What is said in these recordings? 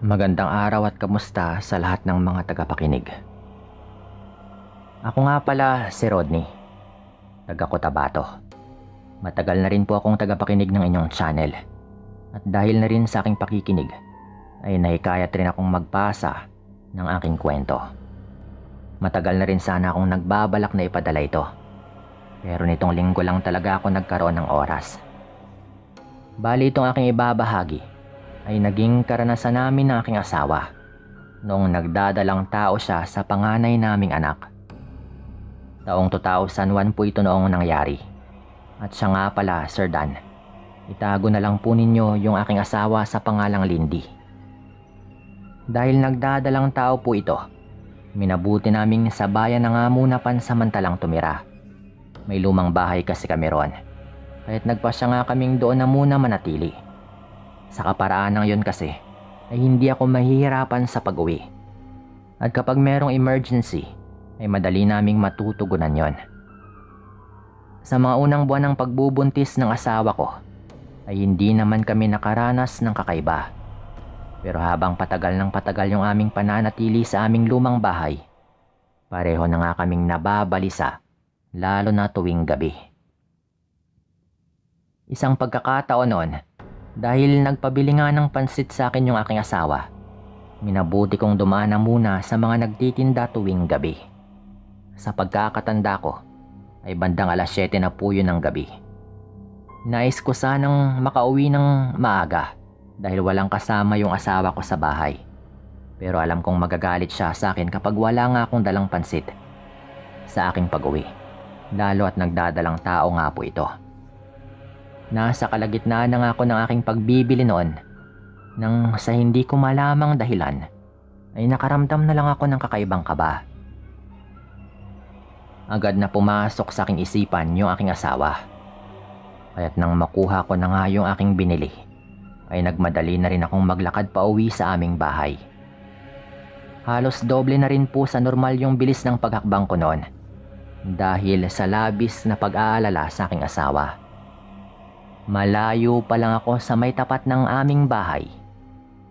Magandang araw at kamusta sa lahat ng mga tagapakinig. Ako nga pala si Rodney, taga Cotabato. Matagal na rin po akong tagapakinig ng inyong channel. At dahil na rin sa aking pakikinig, ay nahikayat rin akong magpasa ng aking kwento. Matagal na rin sana akong nagbabalak na ipadala ito. Pero nitong linggo lang talaga ako nagkaroon ng oras. Bali itong aking ibabahagi ay naging karanasan namin ng aking asawa noong nagdadalang tao siya sa panganay naming anak. Taong 2001 po ito noong nangyari. At siya nga pala, Sir Dan. Itago na lang po ninyo yung aking asawa sa pangalang Lindy. Dahil nagdadalang tao po ito, minabuti naming sa bayan na nga muna pansamantalang tumira. May lumang bahay kasi kami ron. Kaya't nagpasya nga kaming doon na muna manatili. Sa kaparaan ng yun kasi, ay hindi ako mahihirapan sa pag-uwi. At kapag merong emergency, ay madali naming matutugunan yon. Sa mga unang buwan ng pagbubuntis ng asawa ko, ay hindi naman kami nakaranas ng kakaiba. Pero habang patagal ng patagal yung aming pananatili sa aming lumang bahay, pareho na nga kaming nababalisa, lalo na tuwing gabi. Isang pagkakataon noon, dahil nagpabili nga ng pansit sa akin yung aking asawa, minabuti kong dumaan na muna sa mga nagtitinda tuwing gabi. Sa pagkakatanda ko, ay bandang 7:00 na po yun ng gabi. Nais ko sanang makauwi ng maaga dahil walang kasama yung asawa ko sa bahay. Pero alam kong magagalit siya sa akin kapag wala nga akong dalang pansit sa aking pag-uwi. Lalo at nagdadalang tao nga po ito. Nasa kalagitnaan na nga ako ng aking pagbibili noon nang sa hindi ko malamang dahilan ay nakaramdam na lang ako ng kakaibang kaba. Agad na pumasok sa aking isipan yung aking asawa. Kaya't nang makuha ko na nga yung aking binili, ay nagmadali na rin akong maglakad pa uwi sa aming bahay. Halos doble na rin po sa normal yung bilis ng paghakbang ko noon dahil sa labis na pag-aalala sa aking asawa. Malayo pa lang ako sa may tapat ng aming bahay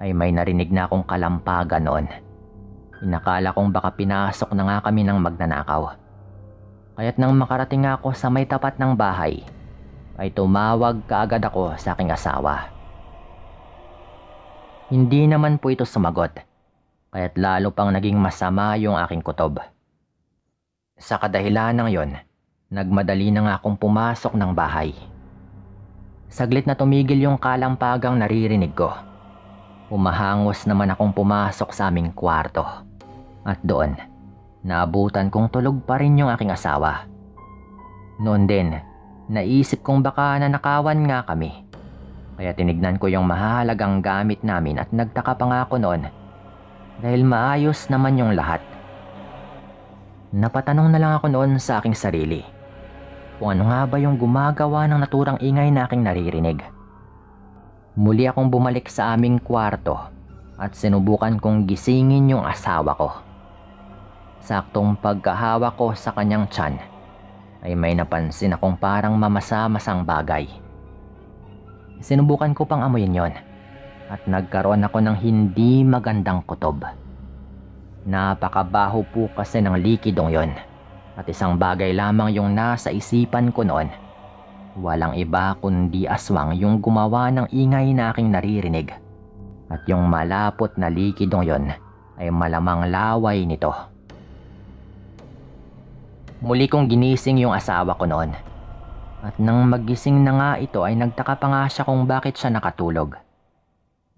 ay may narinig na akong kalampagan noon. Inakala kong baka pinasok na nga kami ng magnanakaw. Kaya't nang makarating ako sa may tapat ng bahay ay tumawag kaagad ako sa aking asawa. Hindi naman po ito sumagot, kaya't lalo pang naging masama yung aking kutob. Sa kadahilan ng yon, nagmadali na nga akong pumasok ng bahay. Saglit na tumigil yung kalampagang naririnig ko. Umahangos naman akong pumasok sa aming kwarto. At doon, naabutan kong tulog pa rin yung aking asawa. Noon din, naisip kong baka nanakawan nga kami. Kaya tinignan ko yung mahalagang gamit namin at nagtaka pa nga ako noon dahil maayos naman yung lahat. Napatanong na lang ako noon sa aking sarili kung ano nga ba yung gumagawa ng naturang ingay na aking naririnig. Muli akong bumalik sa aming kwarto at sinubukan kong gisingin yung asawa ko. Saktong pagkahawak ko sa kanyang tiyan ay may napansin akong parang mamasa-masang bagay. Sinubukan ko pang amuyin yon at nagkaroon ako ng hindi magandang kutob. Napakabaho po kasi ng likidong yon. At isang bagay lamang yung nasa isipan ko noon. Walang iba kundi aswang yung gumawa ng ingay na aking naririnig. At yung malapot na likidong yon ay malamang laway nito. Muli kong ginising yung asawa ko noon. At nang magising na nga ito ay nagtaka pa nga siya kung bakit siya nakatulog.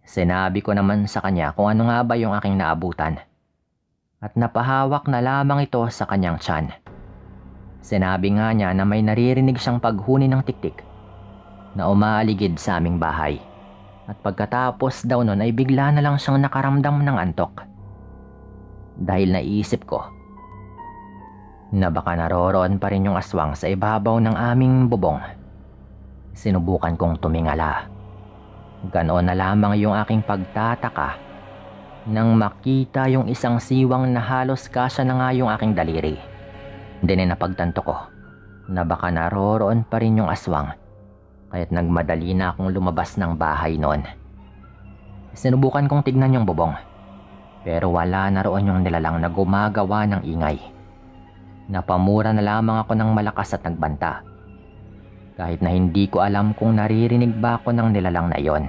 Sinabi ko naman sa kanya kung ano nga ba yung aking naabutan. At napahawak na lamang ito sa kanyang tiyan. Sinabi nga niya na may naririnig siyang paghuni ng tiktik na umaaligid sa aming bahay. At pagkatapos daw nun ay bigla na lang siyang nakaramdam ng antok. Dahil naisip ko na baka naroroon pa rin yung aswang sa ibabaw ng aming bubong. Sinubukan kong tumingala. Ganoon na lamang yung aking pagtataka nang makita yung isang siwang na halos kasya na nga yung aking daliri. Din ay napagtanto ko na baka naroroon pa rin yung aswang, kaya't nagmadali na akong lumabas ng bahay noon. Sinubukan kong tignan yung bubong, pero wala na roon yung nilalang na gumagawa ng ingay. Napamura na lamang ako ng malakas at nagbanta, kahit na hindi ko alam kung naririnig ba ako ng nilalang na iyon.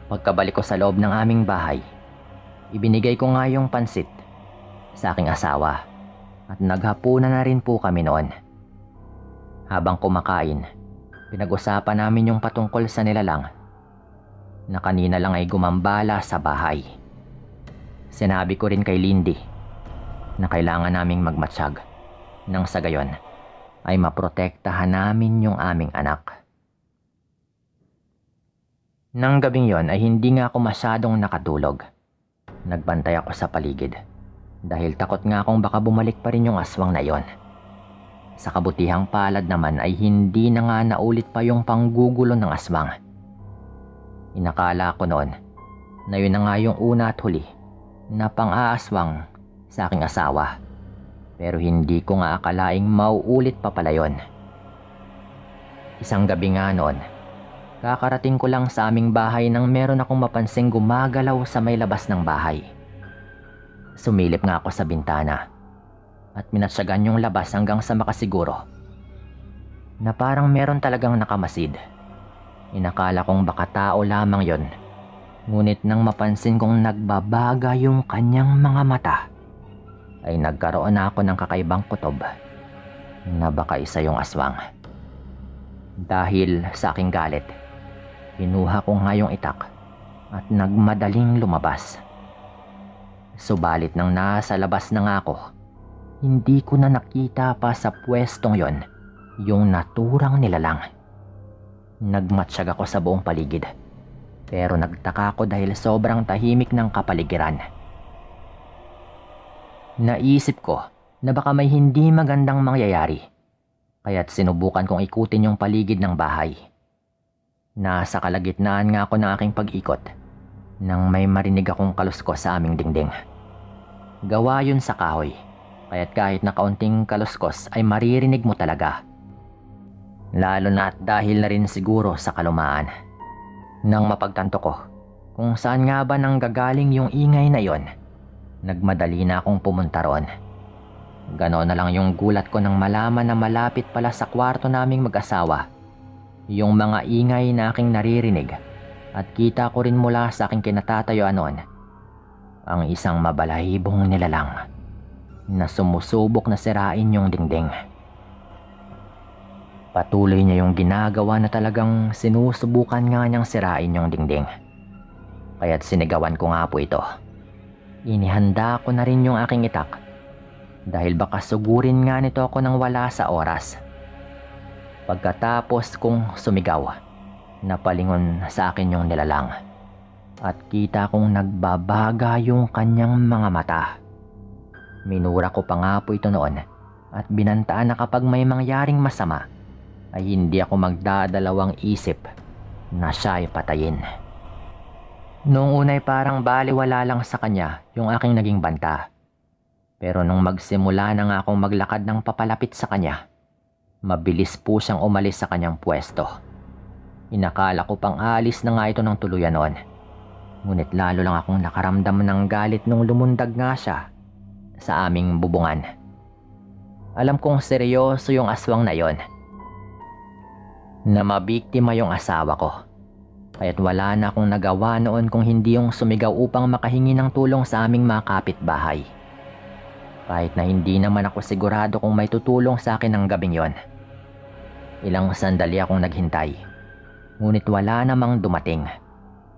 Pagkabalik ko sa loob ng aming bahay, ibinigay ko nga yung pansit sa aking asawa at naghapunan na rin po kami noon. Habang kumakain, pinag-usapan namin yung patungkol sa nilalang na kanina lang ay gumambala sa bahay. Sinabi ko rin kay Lindy na kailangan naming magmatsyag nang sa gayon ay maprotektahan namin yung aming anak. Nang gabing yon ay hindi nga ako masyadong nakatulog. Nagbantay ako sa paligid dahil takot nga akong baka bumalik pa rin yung aswang na yon. Sa kabutihang palad naman ay hindi na nga naulit pa yung panggugulo ng aswang. Inakala ko noon na yun na nga yung una at huli na pang-aaswang sa aking asawa. Pero hindi ko nga akalaing mauulit pa pala yun. Isang gabi nga noon, kakarating ko lang sa aming bahay nang meron akong mapansing gumagalaw sa may labas ng bahay. Sumilip nga ako sa bintana at minatsagan yung labas hanggang sa makasiguro na parang meron talagang nakamasid. Inakala kong baka tao lamang yon, ngunit nang mapansin kong nagbabaga yung kanyang mga mata, ay nagkaroon na ako ng kakaibang kutob na baka isa yung aswang. Dahil sa aking galit, pinuha ko nga yung itak at nagmadaling lumabas. Subalit nang nasa labas na nga ako, hindi ko na nakita pa sa pwestong yon yung naturang nilalang. Nagmatsyag ako sa buong paligid, pero nagtaka ko dahil sobrang tahimik ng kapaligiran. Naisip ko na baka may hindi magandang mangyayari, kaya't sinubukan kong ikutin yung paligid ng bahay. Nasa kalagitnaan nga ako ng aking pag-ikot nang may marinig akong kaluskos sa aming dingding. Gawa yun sa kahoy, kaya't kahit na kaunting kaluskos ay maririnig mo talaga. Lalo na at dahil na rin siguro sa kalumaan. Nang mapagtanto ko kung saan nga ba nang gagaling yung ingay na yon, nagmadali na akong pumunta roon. Ganoon na lang yung gulat ko nang malaman na malapit pala sa kwarto naming mag-asawa yung mga ingay na aking naririnig, at kita ko rin mula sa aking kinatatayuan noon ang isang mabalahibong nilalang na sumusubok na sirain yung dingding. Patuloy niya yung ginagawa na talagang sinusubukan nga niyang sirain yung dingding. Kaya't sinigawan ko nga po ito. Inihanda ko na rin yung aking itak dahil baka sugurin nga nito ako nang wala sa oras. Pagkatapos kong sumigaw, napalingon sa akin yung nilalang at kita kong nagbabaga yung kanyang mga mata. Minura ko pa nga po ito noon at binantaan na kapag may mangyaring masama ay hindi ako magdadalawang isip na siya ay patayin. Noong una ay parang baliwala lang sa kanya yung aking naging banta. Pero nung magsimula na nga akong maglakad ng papalapit sa kanya, mabilis po siyang umalis sa kanyang pwesto. Inakala ko pang alis na nga ito ng tuluyan noon. Ngunit lalo lang akong nakaramdam ng galit nung lumundag nga siya sa aming bubungan. Alam kong seryoso yung aswang na yon, na mabiktima yung asawa ko. Kaya't wala na akong nagawa noon kung hindi yung sumigaw upang makahingi ng tulong sa aming mga kapitbahay. Kahit na hindi naman ako sigurado kung may tutulong sa akin ng gabing yon. Ilang sandali akong naghintay, ngunit wala namang dumating.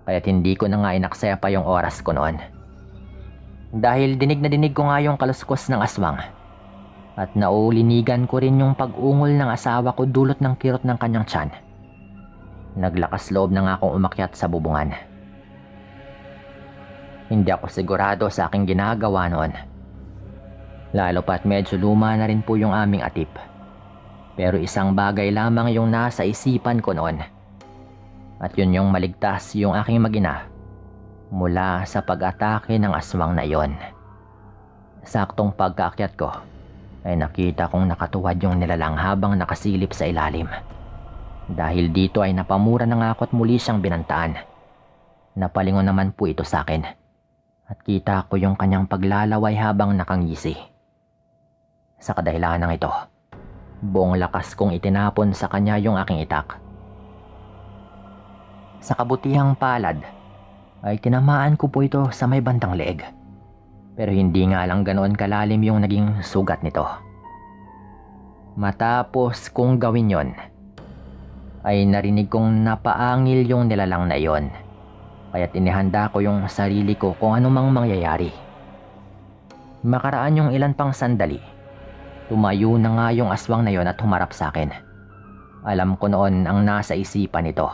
Kaya't hindi ko na nga inaksaya pa yung oras ko noon. Dahil dinig na dinig ko nga yung kaluskos ng aswang at naulinigan ko rin yung pag-ungol ng asawa ko dulot ng kirot ng kanyang tiyan. Naglakas loob na nga akong umakyat sa bubungan. Hindi ako sigurado sa aking ginagawa noon. Lalo pa't medyo luma na rin po yung aming atip. Pero isang bagay lamang yung nasa isipan ko noon. At yun yung maligtas yung aking mag-ina mula sa pag-atake ng aswang na yon. Saktong pagkaakyat ko ay nakita kong nakatuwad yung nilalang habang nakasilip sa ilalim. Dahil dito ay napamura na nga ako at muli siyang binantaan. Napalingon naman po ito sa akin at kita ko yung kanyang paglalaway habang nakangisi. Sa kadahilanang ito, buong lakas kong itinapon sa kanya yung aking itak. Sa kabutihang palad ay tinamaan ko po ito sa may bandang leeg. Pero hindi nga lang ganoon kalalim yung naging sugat nito. Matapos kong gawin yon, ay narinig kong napaangil yung nilalang na iyon. Kaya't inihanda ko yung sarili ko kung anumang mangyayari. Makaraan yung ilan pang sandali, tumayo na nga yung aswang na yon at humarap sa akin. Alam ko noon ang nasa isipan nito.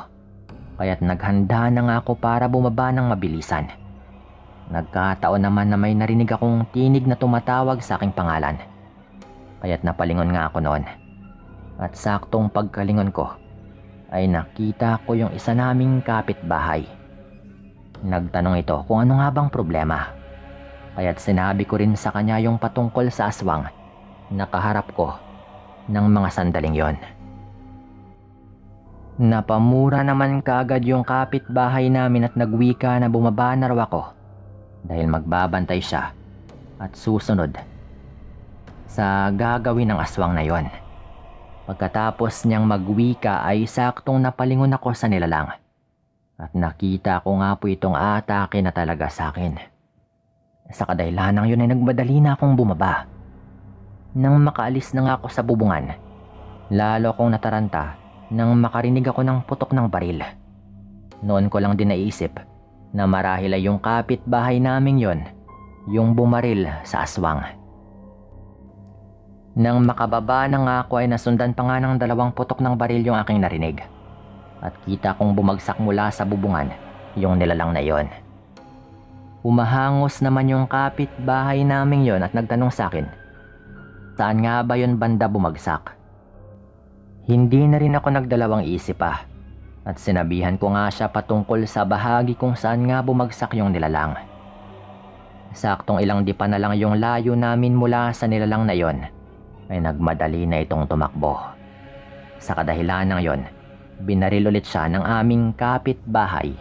Kaya't naghanda na nga ako para bumaba ng mabilisan. Nagkataon naman na may narinig akong tinig na tumatawag sa aking pangalan. Kaya't napalingon nga ako noon. At saktong pagkalingon ko, ay nakita ko yung isa naming kapitbahay. Nagtanong ito kung ano nga bang problema. Kaya't sinabi ko rin sa kanya yung patungkol sa aswang na kaharap ko ng mga sandaling yon. Napamura naman kaagad yung kapitbahay namin at nagwika na bumaba na raw ako dahil magbabantay siya at susunod sa gagawin ng aswang na yon. Pagkatapos niyang magwika ay saktong napalingon ako sa nilalang at nakita ko nga po itong atake na talaga sa akin. Sa kadahilanang yun ay nagmadali na akong bumaba. Nang makaalis na nga ako sa bubungan, lalo akong nataranta nang makarinig ako ng putok ng baril. Noon ko lang din naisip na marahil ay yung kapitbahay naming yon yung bumaril sa aswang. Nang makababa na nga ako ay nasundan pa nga ng 2 putok ng baril yung aking narinig. At kita kong bumagsak mula sa bubungan yung nilalang na yon. Umahangos naman yung kapitbahay naming yon at nagtanong sa akin, saan nga ba yon banda bumagsak? Hindi na rin ako nagdalawang isip pa at sinabihan ko nga siya patungkol sa bahagi kung saan nga bumagsak yung nilalang. Saktong ilang dipa na lang yung layo namin mula sa nilalang na yon ay nagmadali na itong tumakbo. Sa kadahilanang yon, binaril ulit siya ng aming kapitbahay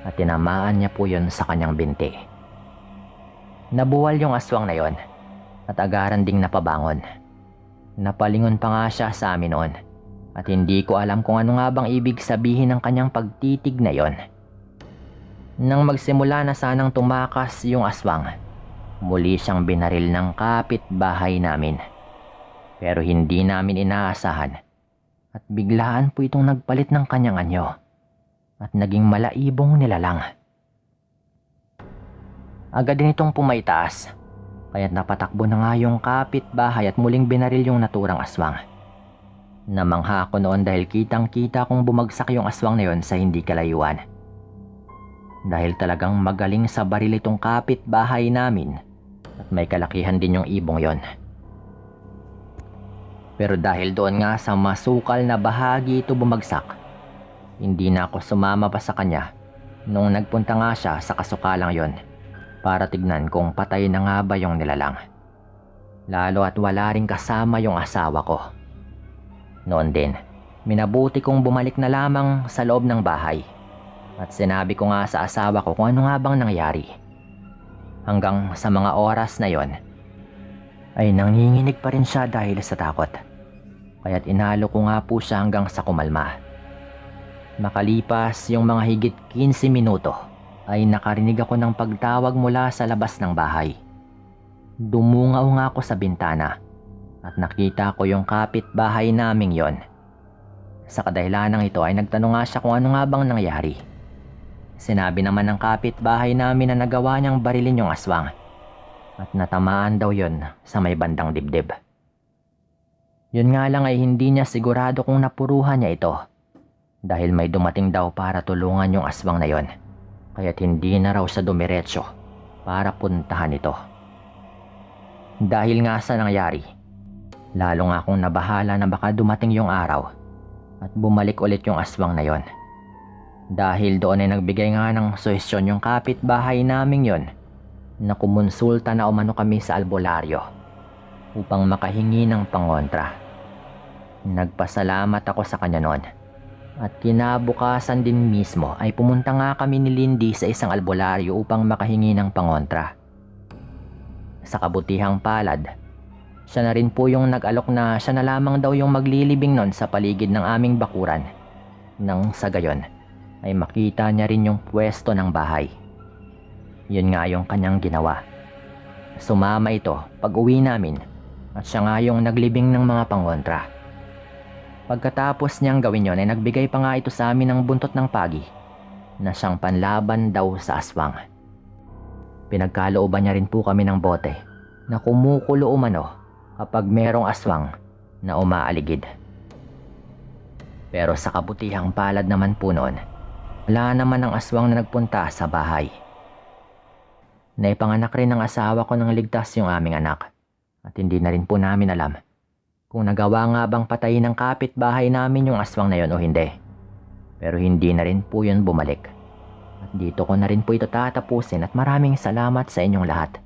at tinamaan niya po yon sa kanyang binti. Nabuwal yung aswang na yon at agaran ding napabangon. Napalingon pa nga siya sa amin noon at hindi ko alam kung ano nga bang ibig sabihin ng kanyang pagtitig na yon. Nang magsimula na sanang tumakas yung aswang, muli siyang binaril ng kapitbahay namin. Pero hindi namin inaasahan at biglaan po itong nagpalit ng kanyang anyo at naging malaibong nilalang. Agad din itong pumaitaas kaya't napatakbo na nga yung kapitbahay at muling binaril yung naturang aswang. Namangha ako noon dahil kitang-kita kong bumagsak yung aswang na yon sa hindi kalayuan. Dahil talagang magaling sa baril itong kapitbahay namin at may kalakihan din yung ibong yon. Pero dahil doon nga sa masukal na bahagi ito bumagsak, hindi na ako sumama pa sa kanya nung nagpunta nga siya sa kasukalang yon para tignan kung patay na nga ba yung nilalang. Lalo at wala ring kasama yung asawa ko. Noon din, minabuti kong bumalik na lamang sa loob ng bahay at sinabi ko nga sa asawa ko kung ano nga bang nangyari. Hanggang sa mga oras na yon, ay nanginginig pa rin siya dahil sa takot. Kaya't inalo ko nga po siya hanggang sa kumalma. Makalipas yung mga higit 15 minuto, ay nakarinig ako ng pagtawag mula sa labas ng bahay. Dumungaw nga ako sa bintana at nakita ko yung kapitbahay naming yon. Sa kadahilanang ito ay nagtanong nga siya kung ano nga bang nangyari. Sinabi naman ng kapitbahay namin na nagawa niyang barilin yung aswang at natamaan daw yon sa may bandang dibdib. Yun nga lang ay hindi niya sigurado kung napuruhan niya ito dahil may dumating daw para tulungan yung aswang na yon, kaya't hindi na raw siya dumiretso para puntahan ito. Dahil nga sa nangyari, lalo nga akong nabahala na baka dumating yung araw at bumalik ulit yung aswang na yon. Dahil doon ay nagbigay nga ng suhestyon yung kapitbahay naming yon na kumonsulta na umano kami sa albularyo upang makahingi ng pangontra. Nagpasalamat ako sa kanya noon At kinabukasan din mismo ay pumunta nga kami ni Lindy sa isang albularyo upang makahingi ng pangontra. Sa kabutihang palad, siya na rin po yung nag-alok na siya na lamang daw yung maglilibing nun sa paligid ng aming bakuran. Nang sa gayon ay makita niya rin yung pwesto ng bahay. Yun nga yung kanyang ginawa. Sumama ito pag uwi namin at siya nga yung naglibing ng mga pangontra. Pagkatapos niyang gawin yon ay nagbigay pa nga ito sa amin ng buntot ng pagi na siyang panlaban daw sa aswang. Pinagkalooban niya rin po kami ng bote na kumukulo umano kapag merong aswang na umaaligid. Pero sa kabutihang palad naman po noon, wala naman ang aswang na nagpunta sa bahay. Naipanganak rin ng asawa ko nang ligtas yung aming anak at hindi na rin po namin alam kung nagawa nga bang patayin ng kapitbahay namin yung aswang na yon o hindi. Pero hindi na rin po yun bumalik. At dito ko na rin po ito tatapusin at maraming salamat sa inyong lahat.